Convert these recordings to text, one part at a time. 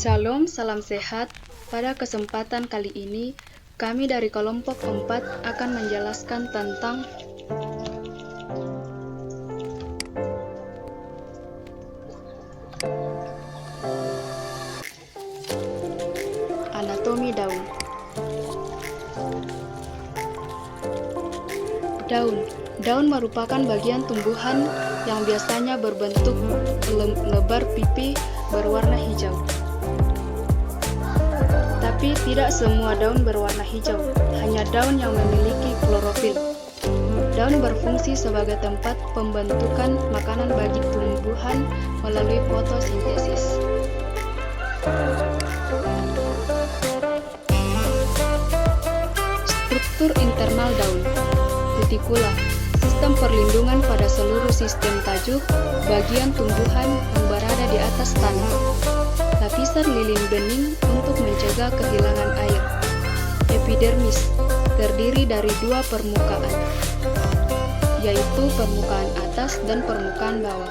Shalom, salam sehat. Pada kesempatan kali ini, kami dari kelompok 4 akan menjelaskan tentang anatomi daun. Daun merupakan bagian tumbuhan yang biasanya berbentuk lebar pipi berwarna hijau. Tapi tidak semua daun berwarna hijau, hanya daun yang memiliki klorofil. Daun berfungsi sebagai tempat pembentukan makanan bagi tumbuhan melalui fotosintesis. Struktur internal daun. Kutikula, sistem perlindungan pada seluruh sistem tajuk bagian tumbuhan yang berada di atas tanah. Lapisan lilin bening untuk mencegah kehilangan air. Epidermis terdiri dari dua permukaan, yaitu permukaan atas dan permukaan bawah,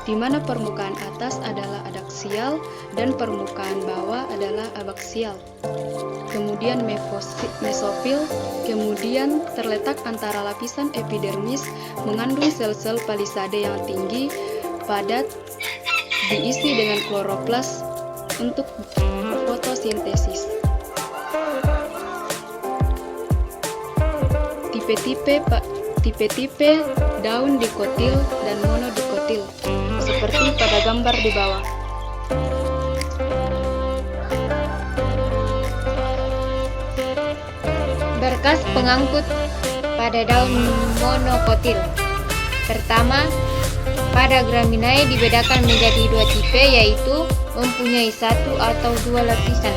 di mana permukaan atas adalah adaksial dan permukaan bawah adalah abaksial. Kemudian mesofil, kemudian terletak antara lapisan epidermis, mengandung sel-sel palisade yang tinggi, padat, diisi dengan kloroplas untuk fotosintesis. Tipe-tipe daun dikotil dan monodikotil, seperti pada gambar di bawah. Berkas pengangkut pada daun monokotil. Pertama, pada Graminae dibedakan menjadi dua tipe, yaitu mempunyai satu atau dua lapisan.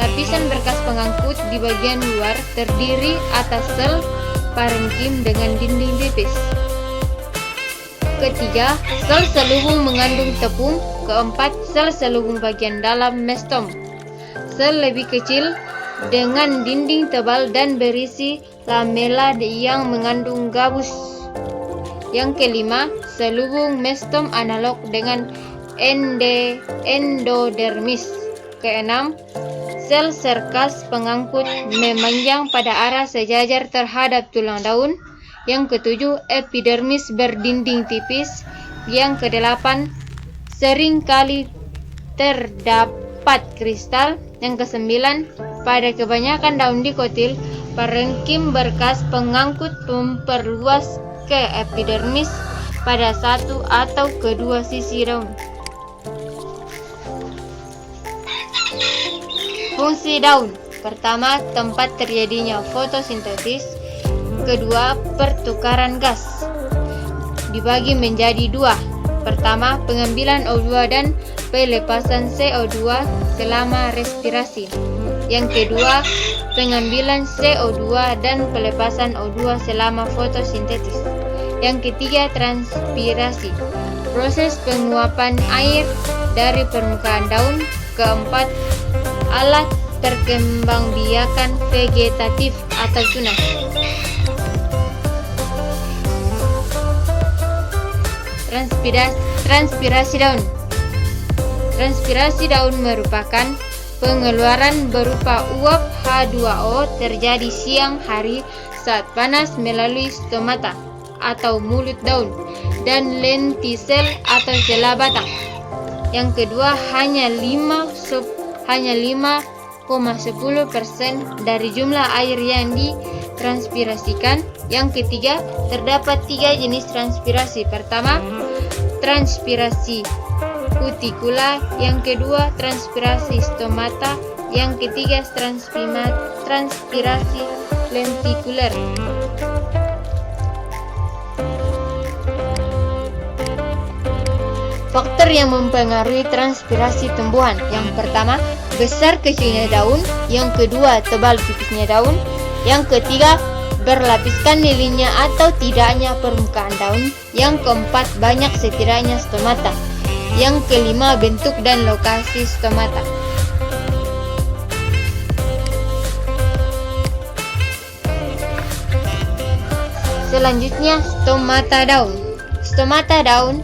Lapisan berkas pengangkut di bagian luar terdiri atas sel parenkim dengan dinding tipis. Ketiga, sel selubung mengandung tepung. Keempat, sel selubung bagian dalam mestom. Sel lebih kecil dengan dinding tebal dan berisi lamela yang mengandung gabus. Yang kelima, selubung mestom analog dengan endodermis. Keenam, sel serkas pengangkut memanjang pada arah sejajar terhadap tulang daun. Yang ketujuh, epidermis berdinding tipis. Yang kedelapan, seringkali terdapat kristal. Yang kesembilan, pada kebanyakan daun dikotil, parenkim berkas pengangkut memperluas ke epidermis pada satu atau kedua sisi daun. Fungsi daun. Pertama, tempat terjadinya fotosintesis. Kedua, pertukaran gas. Dibagi menjadi dua. Pertama, pengambilan O2 dan pelepasan CO2 selama respirasi. Yang kedua, pengambilan CO2 dan pelepasan O2 selama fotosintesis. Yang ketiga, transpirasi, proses penguapan air dari permukaan daun. Keempat, alat perkembangbiakan vegetatif atau tunas. Transpirasi daun. Transpirasi daun merupakan pengeluaran berupa uap H2O terjadi siang hari saat panas melalui stomata atau mulut daun dan lentisel atau celah batang. Yang kedua, hanya 5,10% dari jumlah air yang ditranspirasikan. Yang ketiga, terdapat 3 jenis transpirasi. Pertama, transpirasi kutikula. Yang kedua, transpirasi stomata. Yang ketiga, transpirasi lentikuler. Faktor yang mempengaruhi transpirasi tumbuhan. Yang pertama, besar kecilnya daun. Yang kedua, tebal tipisnya daun. Yang ketiga, berlapiskan lilinnya atau tidaknya permukaan daun. Yang keempat, banyak setidaknya stomata. Yang kelima, bentuk dan lokasi stomata. Selanjutnya, stomata daun. Stomata daun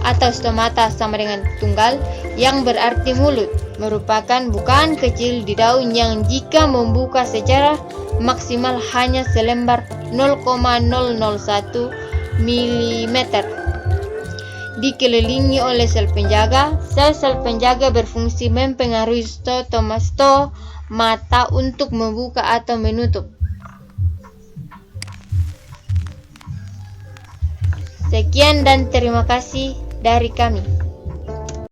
atau stomata sama dengan tunggal yang berarti mulut, merupakan bukaan kecil di daun yang jika membuka secara maksimal hanya selembar 0,001 mm. Dikelilingi oleh sel penjaga. Sel-sel penjaga berfungsi mempengaruhi mata untuk membuka atau menutup. Sekian dan terima kasih dari kami.